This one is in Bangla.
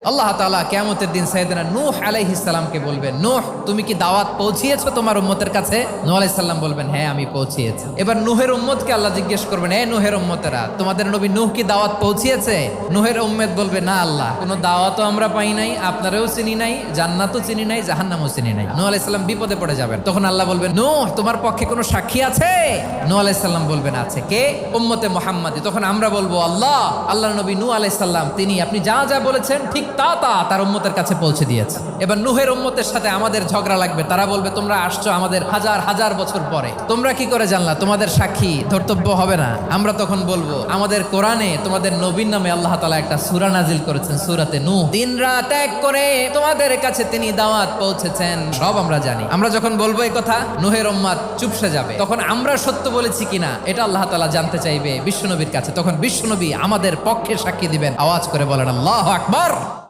আল্লাহ তাআলা কিয়ামতের দিন সাইয়েদনা নূহ আলাইহিস সালামকে বলবেন, নূহ তুমি কি দাওয়াত পৌঁছিয়েছো তোমার উম্মতের কাছে? নূহ আলাইহিস সালাম বলবেন, হ্যাঁ আমি পৌঁছিয়েছি। এবার নূহের উম্মতকে আল্লাহ জিজ্ঞেস করবেন, হে নূহের উম্মতেরা, তোমাদের নবী নূহ কি দাওয়াত পৌঁছিয়েছে? নূহের উম্মত বলবে, না আল্লাহ, কোনো দাওয়াতও আমরা পাই নাই, আপনারাও চিনি নাই, জান্নাতও চিনি নাই, জাহান্নামও চিনি নাই। নূহ আলাইহিস সালাম বিপদে পড়ে যাবেন। তখন আল্লাহ বলবেন, নূহ তোমার পক্ষে কোনো সাক্ষী আছে? নূহ আলাইহিস সালাম বলবেন, আছে। কে? উম্মতে মুহাম্মাদি। তখন আমরা বলবো, আল্লাহ, আল্লাহর নবী নূহ আলাইহিস সালাম তিনি আপনি যা যা বলেছেন ঠিক তা তার উম্মতের কাছে পৌঁছে দিয়েছে। এবার নূহের উম্মতের সাথে আমাদের ঝগড়া লাগবে। তারা বলবে, তোমরা আসছো আমাদের হাজার হাজার বছর পরে, তোমরা কি করে জানলা? তোমাদের সাক্ষী ধর্তব্য হবে না? আমরা তখন বলবো, আমাদের কোরআনে তোমাদের নবীর নামে আল্লাহ তাআলা একটা সূরা নাজিল করেছেন, সূরাতে নূহ। দিন রাত এক করে তোমাদের কাছে তিনি দাওয়াত পৌঁছেছেন, সব আমরা জানি। আমরা যখন বলবো এই কথা, নূহের উম্মত চুপসে যাবে। তখন আমরা সত্য বলেছি কিনা এটা আল্লাহ তাআলা জানতে চাইবে বিশ্বনবীর কাছে। তখন বিশ্বনবী আমাদের পক্ষে সাক্ষী দিবেন। আওয়াজ করে বলেন আল্লাহু আকবার।